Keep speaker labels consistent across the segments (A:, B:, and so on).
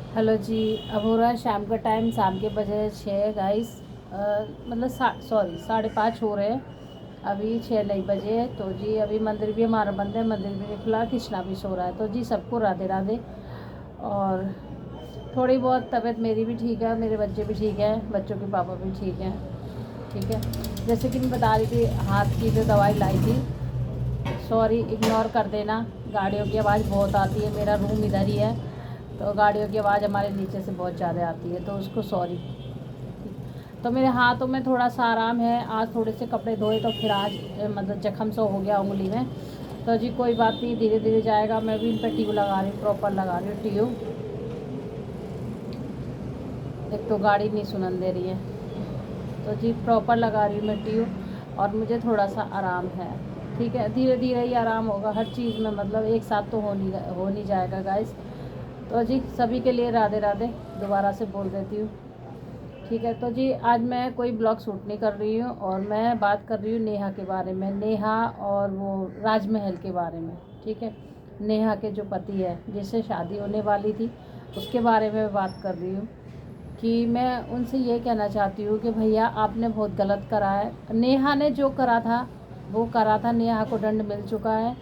A: Hello जी। अब हो रहा है शाम का टाइम, शाम के बजे 6 गाइस। मतलब सॉरी 5:30 हो रहे हैं। अभी 6 नहीं बजे। तो जी अभी मंदिर भी हमारा बंद है, मंदिर भी नहीं खुला, कृष्णा भी सो रहा है। तो जी सबको राधे राधे। और थोड़ी बहुत तबीयत मेरी भी ठीक है, मेरे बच्चे भी ठीक है, बच्चों के पापा भी ठीक हैं। ठीक है, जैसे कि मैं बता रही थी, हाथ की जो दवाई लाई थी, सॉरी इग्नोर कर देना। गाड़ियों की आवाज़ बहुत आती है, मेरा रूम इधर ही है, तो गाड़ियों की आवाज़ हमारे नीचे से बहुत ज़्यादा आती है, तो उसको सॉरी। तो मेरे हाथों में थोड़ा सा आराम है, आज थोड़े से कपड़े धोए तो फिर आज मतलब जख्म सा हो गया उंगली में। तो जी कोई बात नहीं, धीरे धीरे जाएगा। मैं भी इन पर ट्यूब लगा रही हूँ, प्रॉपर लगा रही हूँ ट्यूब। एक तो गाड़ी नहीं सुनन दे रही है, तो जी प्रॉपर लगा रही हूँ मैं ट्यूब, और मुझे थोड़ा सा आराम है। ठीक है, धीरे धीरे ही आराम होगा हर चीज़ में, मतलब एक साथ तो हो नहीं जाएगा गाइस। तो जी सभी के लिए राधे राधे, दोबारा से बोल देती हूँ। ठीक है, तो जी आज मैं कोई ब्लॉग शूट नहीं कर रही हूँ, और मैं बात कर रही हूँ नेहा के बारे में, नेहा और वो राजमहल के बारे में। ठीक है, नेहा के जो पति है जिससे शादी होने वाली थी, उसके बारे में बात कर रही हूँ। कि मैं उनसे ये कहना चाहती हूँ कि भैया आपने बहुत गलत करा है। नेहा ने जो करा था वो करा था, नेहा को दंड मिल चुका है।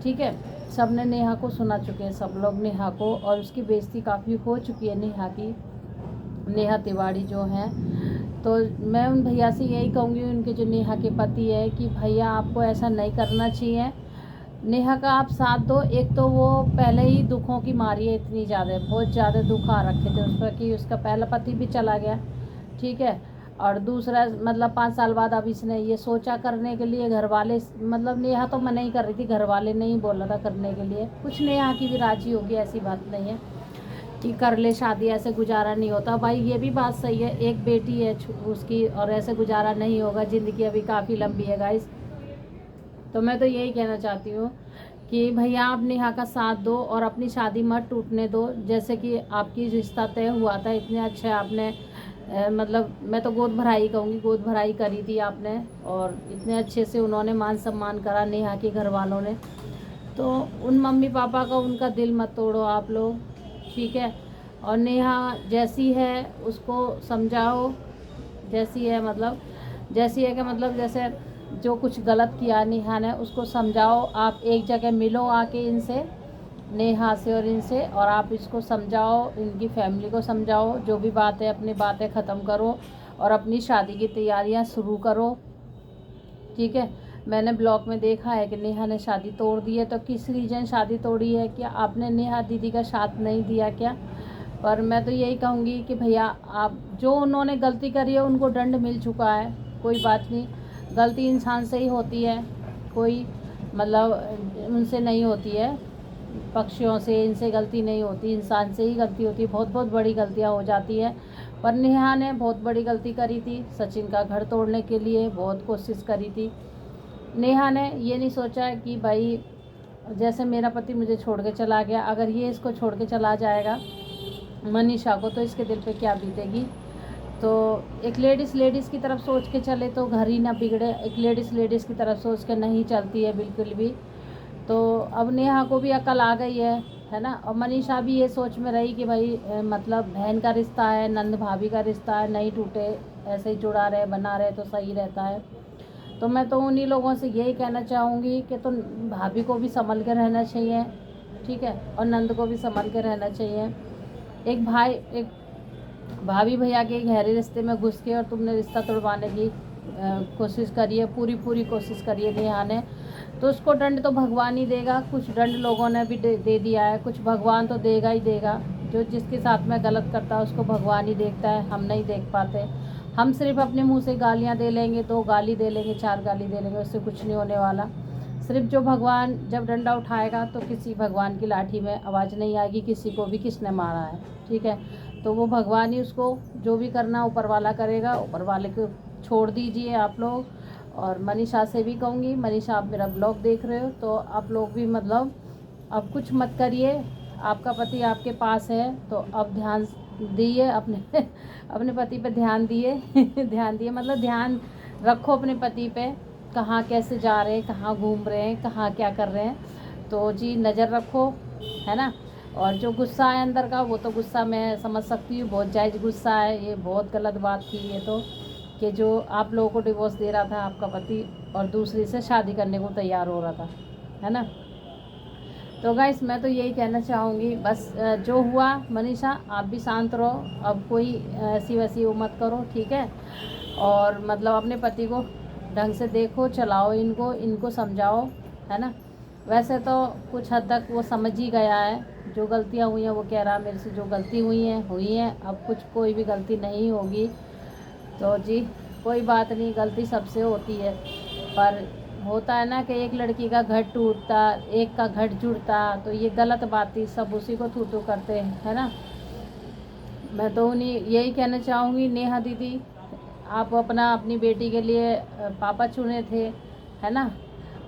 A: ठीक है, सब ने नेहा को सुना चुके हैं, सब लोग नेहा को, और उसकी बेइज्जती काफ़ी हो चुकी है नेहा की, नेहा तिवारी जो हैं। तो मैं उन भैया से यही कहूँगी, उनके जो नेहा के पति है, कि भैया आपको ऐसा नहीं करना चाहिए। नेहा का आप साथ दो। एक तो वो पहले ही दुखों की मारी है, इतनी ज़्यादा बहुत ज़्यादा दुख आ रखे थे उस पर, कि उसका पहला पति भी चला गया। ठीक है, और दूसरा मतलब 5 साल बाद अब इसने ये सोचा करने के लिए, घर वाले मतलब नेहा तो मना ही कर रही थी, घर वाले ने ही बोला था करने के लिए, कुछ नेहा की भी राजी होगी, ऐसी बात नहीं है कि कर ले शादी, ऐसे गुजारा नहीं होता भाई। ये भी बात सही है, एक बेटी है उसकी, और ऐसे गुजारा नहीं होगा, ज़िंदगी अभी काफ़ी लंबी है गाइस। तो मैं तो यही कहना चाहती हूँ कि भैया आप नेहा का साथ दो, और अपनी शादी मत टूटने दो। जैसे कि आपकी रिश्ता तय हुआ था, इतने अच्छे आपने मतलब मैं तो गोद भराई कहूँगी, गोद भराई करी थी आपने, और इतने अच्छे से उन्होंने मान सम्मान करा नेहा के घर वालों ने। तो उन मम्मी पापा का, उनका दिल मत तोड़ो आप लोग। ठीक है, और नेहा जैसी है उसको समझाओ, जैसी है मतलब, जैसी है कि मतलब जैसे जो कुछ गलत किया नेहा ने, उसको समझाओ। आप एक जगह मिलो आके इनसे, नेहा से और इनसे, और आप इसको समझाओ, इनकी फैमिली को समझाओ, जो भी बात है अपनी बातें ख़त्म करो, और अपनी शादी की तैयारियां शुरू करो। ठीक है, मैंने ब्लॉग में देखा है कि नेहा ने शादी तोड़ दी है, तो किस रीजन शादी तोड़ी है? क्या आपने नेहा दीदी का साथ नहीं दिया क्या? पर मैं तो यही कहूँगी कि भैया आप, जो उन्होंने गलती करी है उनको दंड मिल चुका है, कोई बात नहीं। गलती इंसान से ही होती है, कोई मतलब उनसे नहीं होती है, पक्षियों से इनसे गलती नहीं होती, इंसान से ही गलती होती है, बहुत बहुत बड़ी गलतियाँ हो जाती है। पर नेहा ने बहुत बड़ी गलती करी थी, सचिन का घर तोड़ने के लिए बहुत कोशिश करी थी। नेहा ने ये नहीं सोचा कि भाई जैसे मेरा पति मुझे छोड़ के चला गया, अगर ये इसको छोड़ के चला जाएगा मनीषा को, तो इसके दिल पे क्या बीतेगी। तो एक लेडीज़ की तरफ सोच के चले तो घर ही ना बिगड़े, एक लेडीज़ की तरफ सोच के नहीं चलती है बिल्कुल भी। तो अब नेहा को भी अकल आ गई है ना। और मनीषा भी ये सोच में रही कि भाई मतलब बहन का रिश्ता है, नंद भाभी का रिश्ता है, नहीं टूटे, ऐसे ही जुड़ा रहे बना रहे तो सही रहता है। तो मैं तो उन्हीं लोगों से यही कहना चाहूँगी कि तो भाभी को भी संभल के रहना चाहिए। ठीक है, और नंद को भी संभल के रहना चाहिए। एक भाभी भैया के गहरे रिश्ते में घुस के और तुमने रिश्ता तोड़वाने की कोशिश करी है, पूरी पूरी कोशिश करी है नेहा ने। तो उसको दंड तो भगवान ही देगा, कुछ दंड लोगों ने भी दे दिया है, कुछ भगवान तो देगा ही देगा। जो जिसके साथ में गलत करता है उसको भगवान ही देखता है, हम नहीं देख पाते। हम सिर्फ अपने मुंह से गालियाँ दे लेंगे, 2 गाली दे लेंगे, 4 गाली दे लेंगे, उससे कुछ नहीं होने वाला। सिर्फ जो भगवान जब डंडा उठाएगा तो किसी भगवान की लाठी में आवाज़ नहीं आएगी किसी को भी किसने मारा है। ठीक है, तो वो भगवान ही उसको जो भी करना ऊपर वाला करेगा, ऊपर वाले को छोड़ दीजिए आप लोग। और मनीषा से भी कहूँगी, मनीषा आप मेरा ब्लॉग देख रहे हो तो आप लोग भी मतलब अब कुछ मत करिए, आपका पति आपके पास है तो अब ध्यान दिए अपने अपने पति पे ध्यान दिए ध्यान दिए मतलब ध्यान रखो अपने पति पे, कहाँ कैसे जा रहे हैं, कहाँ घूम रहे हैं, कहाँ क्या कर रहे हैं। तो जी नज़र रखो, है ना। और जो गुस्सा है अंदर का, वो तो गुस्सा मैं समझ सकती हूँ, बहुत जायज़ गुस्सा है। ये बहुत गलत बात थी ये तो, कि जो आप लोगों को डिवोर्स दे रहा था आपका पति और दूसरी से शादी करने को तैयार हो रहा था, है ना। तो गाइस मैं तो यही कहना चाहूँगी, बस जो हुआ मनीषा आप भी शांत रहो, अब कोई ऐसी वैसी वो मत करो, ठीक है। और मतलब अपने पति को ढंग से देखो, चलाओ, इनको समझाओ, है ना। वैसे तो कुछ हद तक वो समझ ही गया है, जो गलतियाँ हुई हैं वो कह रहा है मेरे से जो गलती हुई हैं, अब कुछ कोई भी गलती नहीं होगी। तो जी कोई बात नहीं, गलती सबसे होती है, पर होता है ना कि एक लड़की का घर टूटता, एक का घर जुड़ता, तो ये गलत बात थी, सब उसी को थू थू करते हैं, है ना। मैं तो उन्हीं यही कहना चाहूँगी, नेहा दीदी आप अपनी बेटी के लिए पापा चुने थे, है ना,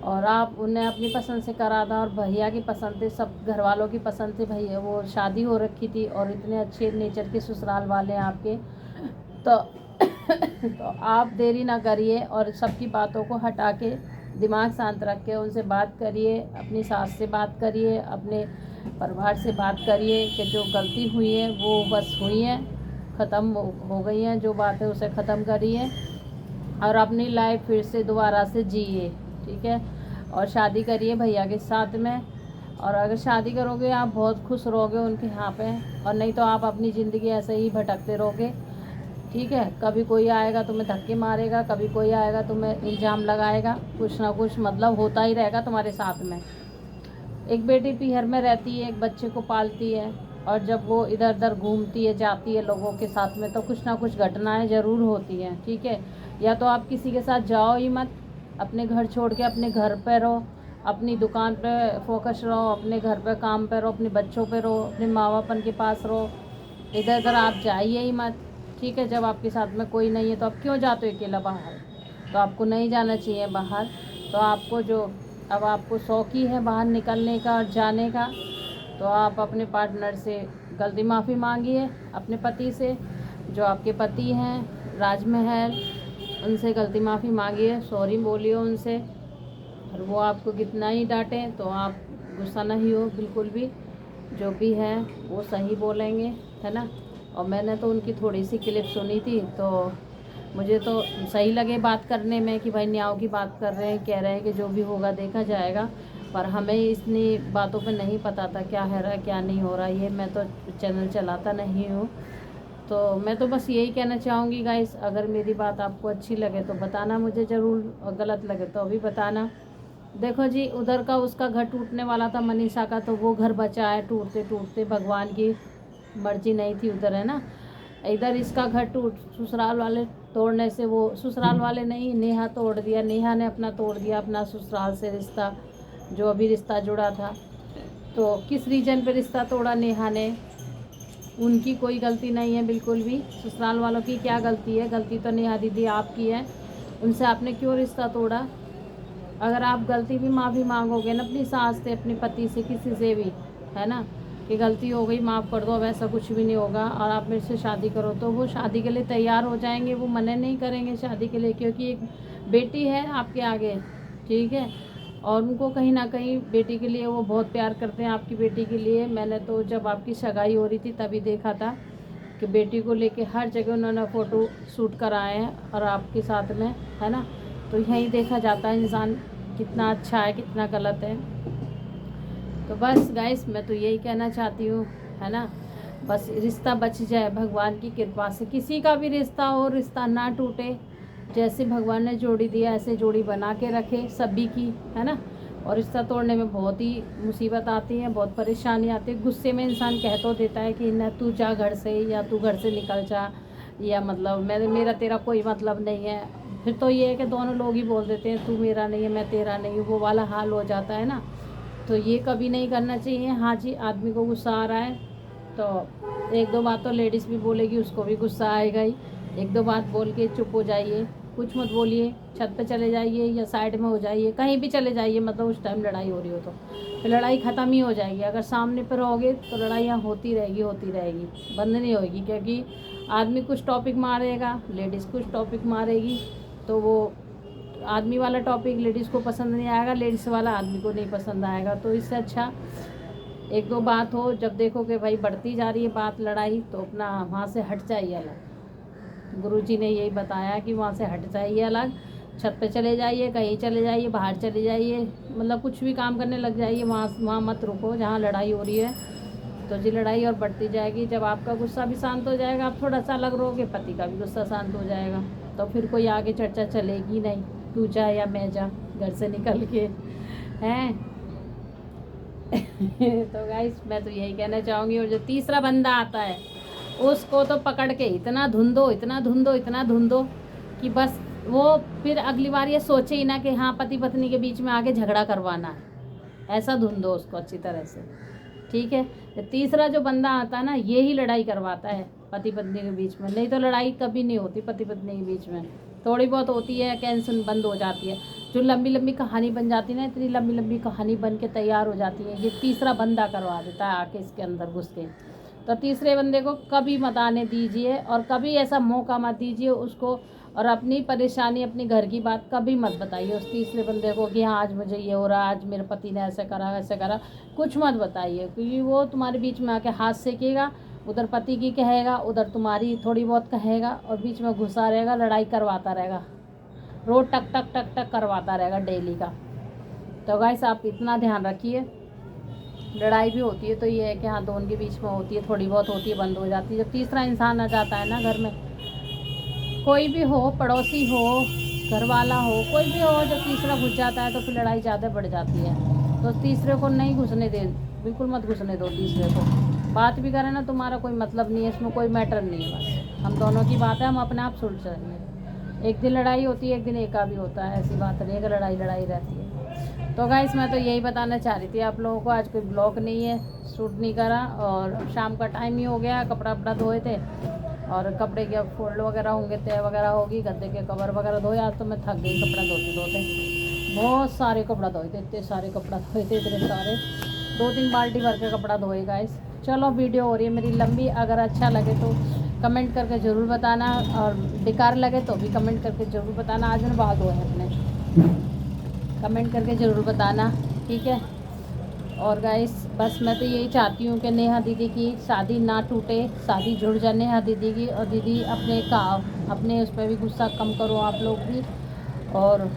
A: और आप उन्हें अपनी पसंद से करा था, और भैया की पसंद थे, सब घर वालों की पसंद थी, भैया वो शादी हो रखी थी और इतने अच्छे नेचर के ससुराल वाले हैं आपके। तो तो आप देरी ना करिए और सबकी बातों को हटा के दिमाग शांत रख के उनसे बात करिए, अपनी सास से बात करिए, अपने परिवार से बात करिए कि जो गलती हुई है वो बस हुई है, ख़त्म हो गई हैं, जो बात है उसे ख़त्म करिए और अपनी लाइफ फिर से दोबारा से जिए, ठीक है। और शादी करिए भैया के साथ में, और अगर शादी करोगे आप बहुत खुश रहोगे उनके यहाँ पे, और नहीं तो आप अपनी ज़िंदगी ऐसे ही भटकते रहोगे, ठीक है। कभी कोई आएगा तुम्हें धक्के मारेगा, कभी कोई आएगा तुम्हें इल्ज़ाम लगाएगा, कुछ ना कुछ मतलब होता ही रहेगा तुम्हारे साथ में। एक बेटी पीहर में रहती है, एक बच्चे को पालती है, और जब वो इधर उधर घूमती है जाती है लोगों के साथ में, तो कुछ ना कुछ घटनाएं ज़रूर होती हैं, ठीक है। या तो आप किसी के साथ जाओ ही मत, अपने घर छोड़ के अपने घर पे रहो, अपनी दुकान पे फोकस रहो, अपने घर पे काम पे रहो, अपने बच्चों पे रहो, अपने माँ बापन के पास रहो, इधर उधर आप जाइए ही मत, ठीक है। जब आपके साथ में कोई नहीं है तो आप क्यों जाते हो अकेला बाहर, तो आपको नहीं जाना चाहिए बाहर। तो आपको जो अब आपको शौक ही है बाहर निकलने का और जाने का, तो आप अपने पार्टनर से गलती माफ़ी मांगिए, अपने पति से, जो आपके पति हैं राजमहल, उनसे गलती माफ़ी मांगिए, सॉरी बोलिए उनसे। और वो आपको कितना ही डांटें तो आप गुस्सा नहीं हो बिल्कुल भी, जो भी है वो सही बोलेंगे, है ना। और मैंने तो उनकी थोड़ी सी क्लिप सुनी थी, तो मुझे तो सही लगे बात करने में कि भाई न्याय की बात कर रहे हैं, कह रहे हैं कि जो भी होगा देखा जाएगा, पर हमें इतनी बातों पे नहीं पता था क्या है रहा क्या नहीं हो रहा, ये मैं तो चैनल चलाता नहीं हूँ। तो मैं तो बस यही कहना चाहूँगी गाइस, अगर मेरी बात आपको अच्छी लगे तो बताना मुझे ज़रूर, और गलत लगे तो अभी बताना। देखो जी उधर का उसका घर टूटने वाला था मनीषा का, तो वो घर बचा है टूटते टूटते, भगवान की मर्जी नहीं थी उधर, है ना। इधर इसका घर टूट ससुराल वाले तोड़ने से, वो ससुराल वाले नहीं, नेहा तोड़ दिया, नेहा ने अपना तोड़ दिया अपना ससुराल से रिश्ता, जो अभी रिश्ता जुड़ा था। तो किस रीजन पे रिश्ता तोड़ा नेहा ने, उनकी कोई गलती नहीं है बिल्कुल भी, ससुराल वालों की क्या गलती है, गलती तो नेहा दीदी आपकी है, उनसे आपने क्यों रिश्ता तोड़ा। अगर आप गलती भी माफ़ी मांगोगे ना अपनी सास से, अपने पति से, किसी से भी, है ना, कि गलती हो गई माफ़ कर दो, वैसा कुछ भी नहीं होगा, और आप मेरे से शादी करो, तो वो शादी के लिए तैयार हो जाएंगे, वो मना नहीं करेंगे शादी के लिए, क्योंकि एक बेटी है आपके आगे, ठीक है। और उनको कहीं ना कहीं बेटी के लिए वो बहुत प्यार करते हैं, आपकी बेटी के लिए। मैंने तो जब आपकी सगाई हो रही थी तभी देखा था कि बेटी को लेके हर जगह उन्होंने फ़ोटो शूट कराए हैं, और आपके साथ में, है ना। तो यहीं देखा जाता है इंसान कितना अच्छा है कितना गलत है। तो बस गाइस मैं तो यही कहना चाहती हूँ, है ना, बस रिश्ता बच जाए भगवान की कृपा से, किसी का भी रिश्ता हो, रिश्ता ना टूटे, जैसे भगवान ने जोड़ी दिया ऐसे जोड़ी बना के रखे सभी की, है ना। और रिश्ता तोड़ने में बहुत ही मुसीबत आती है, बहुत परेशानी आती है, गुस्से में इंसान कह तो देता है कि न तू जा घर से, या तू घर से निकल जा, या मतलब मेरा तेरा कोई मतलब नहीं है। फिर तो ये है कि दोनों लोग ही बोल देते हैं तू मेरा नहीं है मैं तेरा नहीं हूँ, वो वाला हाल हो जाता है ना। तो ये कभी नहीं करना चाहिए। हाँ जी आदमी को गुस्सा आ रहा है तो एक दो बात तो लेडीज़ भी बोलेगी, उसको भी गुस्सा आएगा ही, एक दो बात बोल के चुप हो जाइए, कुछ मत बोलिए, छत पे चले जाइए या साइड में हो जाइए, कहीं भी चले जाइए, मतलब उस टाइम लड़ाई हो रही हो तो फिर लड़ाई ख़त्म ही हो जाएगी। अगर सामने पर रहोगे तो लड़ाइयाँ होती रहेगी, बंद नहीं होगी, क्योंकि आदमी कुछ टॉपिक मारेगा, लेडीज़ कुछ टॉपिक मारेगी, तो वो आदमी वाला टॉपिक लेडीज़ को पसंद नहीं आएगा, लेडीज़ वाला आदमी को नहीं पसंद आएगा। तो इससे अच्छा एक दो बात हो, जब देखो कि भाई बढ़ती जा रही है बात लड़ाई, तो अपना वहाँ से हट जाइए अलग। गुरुजी ने यही बताया कि वहाँ से हट जाइए अलग, छत पे चले जाइए, कहीं चले जाइए, बाहर चले जाइए, मतलब कुछ भी काम करने लग जाइए, वहाँ मत रुको जहाँ लड़ाई हो रही है। तो जी लड़ाई और बढ़ती जाएगी। जब आपका गुस्सा भी शांत हो जाएगा, आप थोड़ा सा अलग रहोगे, पति का भी गुस्सा शांत हो जाएगा, तो फिर कोई आगे चर्चा चलेगी नहीं, तू जा या मैं जा घर से निकल के, हैं। तो गाइस मैं तो यही कहना चाहूँगी। और जो तीसरा बंदा आता है उसको तो पकड़ के इतना धुंधो, इतना धुंधो, इतना धुंधो कि बस वो फिर अगली बार ये सोचे ही ना कि हाँ पति पत्नी के बीच में आगे झगड़ा करवाना है। ऐसा धुंधो उसको अच्छी तरह से, ठीक है। तीसरा जो बंदा आता है ना, ये ही लड़ाई करवाता है पति पत्नी के बीच में। नहीं तो लड़ाई कभी नहीं होती पति पत्नी के बीच में, थोड़ी बहुत होती है, कैंसिल बंद हो जाती है। जो लंबी लंबी कहानी बन जाती है ना, इतनी लंबी लंबी कहानी बन के तैयार हो जाती है, ये तीसरा बंदा करवा देता है आके इसके अंदर घुस के। तो तीसरे बंदे को कभी मत आने दीजिए, और कभी ऐसा मौका मत दीजिए उसको, और अपनी परेशानी, अपनी घर की बात कभी मत बताइए उस तीसरे बंदे को कि हाँ आज मुझे ये हो रहा, आज मेरे पति ने ऐसे करा वैसे करा, कुछ मत बताइए। क्योंकि वो तुम्हारे बीच में आके हाथ सेकेगा, उधर पति की कहेगा, उधर तुम्हारी थोड़ी बहुत कहेगा, और बीच में घुसा रहेगा, लड़ाई करवाता रहेगा, रोज टक टक टक टक करवाता रहेगा डेली का। तो गाइस आप इतना ध्यान रखिए। लड़ाई भी होती है तो ये है कि हाँ दोनों के बीच में होती है, थोड़ी बहुत होती है, बंद हो जाती है। जब तीसरा इंसान आ जाता है ना घर में, कोई भी हो, पड़ोसी हो, घर वाला हो, कोई भी हो, जब तीसरा घुस जाता है तो फिर लड़ाई ज़्यादा बढ़ जाती है। तो तीसरे को नहीं घुसने दे, बिल्कुल मत घुसने दो तीसरे को। बात भी करें ना, तुम्हारा कोई मतलब नहीं है इसमें, कोई मैटर नहीं है, बस हम दोनों की बात है, हम अपने आप सुलझ जाएंगे। एक दिन लड़ाई होती है, एक दिन एका भी होता है, ऐसी बात नहीं है कि लड़ाई लड़ाई रहती है। तो गाइस मैं तो यही बताना चाह रही थी आप लोगों को। आज कोई ब्लॉग नहीं है, शूट नहीं करा, और शाम का टाइम ही हो गया, कपड़ा वपड़ा धोए थे, और कपड़े के अब फोल्ड वगैरह होंगे, तय वगैरह होगी, गद्दे के कवर वगैरह धोए। आज तो मैं थक गई कपड़ा धोते धोते, बहुत सारे कपड़ा धोए थे, इतने सारे कपड़ा धोए थे, इतने सारे, 2-3 बाल्टी भर के कपड़ा धोए गाइस। चलो वीडियो हो रही है मेरी लंबी, अगर अच्छा लगे तो कमेंट करके ज़रूर बताना, और बेकार लगे तो भी कमेंट करके ज़रूर बताना। आज मैंने बाल धोए हैं अपने, कमेंट करके ज़रूर बताना, ठीक है। और गाइस बस मैं तो यही चाहती हूँ कि नेहा दीदी की शादी ना टूटे, शादी जुड़ जाए नेहा दीदी की। और दीदी अपने उस पर भी गुस्सा कम करो आप लोग भी। और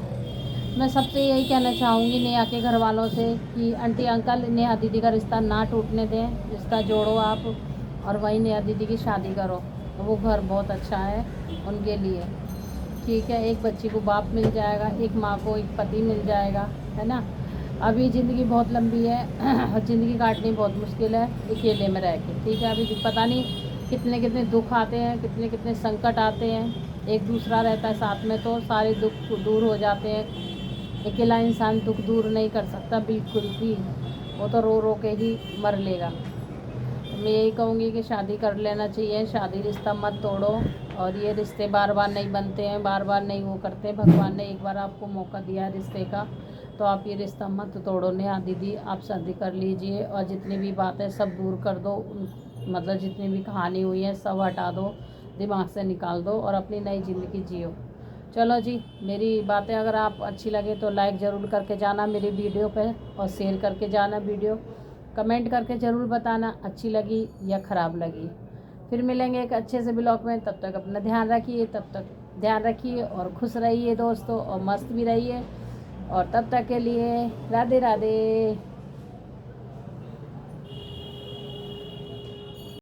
A: मैं सबसे यही कहना चाहूँगी नेहा के घर वालों से कि आंटी अंकल नेहा दीदी का रिश्ता ना टूटने दें, रिश्ता जोड़ो आप, और वहीं नेहा दीदी की शादी करो। तो वो घर बहुत अच्छा है उनके लिए, ठीक है। एक बच्ची को बाप मिल जाएगा, एक माँ को एक पति मिल जाएगा, है ना। अभी ज़िंदगी बहुत लंबी है और ज़िंदगी काटनी बहुत मुश्किल है अकेले में रह के, ठीक है। अभी पता नहीं कितने कितने दुख आते हैं, कितने कितने संकट आते हैं, एक दूसरा रहता है साथ में तो सारे दुख दूर हो जाते हैं। अकेला इंसान दुख दूर नहीं कर सकता बिल्कुल भी, वो तो रो रो के ही मर लेगा। मैं यही कहूँगी कि शादी कर लेना चाहिए, शादी रिश्ता मत तोड़ो। और ये रिश्ते बार बार नहीं बनते हैं, बार बार नहीं वो करते। भगवान ने एक बार आपको मौका दिया है रिश्ते का, तो आप ये रिश्ता मत तोड़ो। नेहा दीदी आप शादी कर लीजिए, और जितनी भी बातें सब दूर कर दो, मतलब जितनी भी कहानी हुई है सब हटा दो, दिमाग से निकाल दो, और अपनी नई ज़िंदगी जियो। चलो जी, मेरी बातें अगर आप अच्छी लगे तो लाइक ज़रूर करके जाना मेरी वीडियो पे, और शेयर करके जाना वीडियो, कमेंट करके ज़रूर बताना अच्छी लगी या ख़राब लगी। फिर मिलेंगे एक अच्छे से ब्लॉग में, तब तक अपना ध्यान रखिए, तब तक ध्यान रखिए और खुश रहिए दोस्तों, और मस्त भी रहिए। और तब तक के लिए राधे राधे।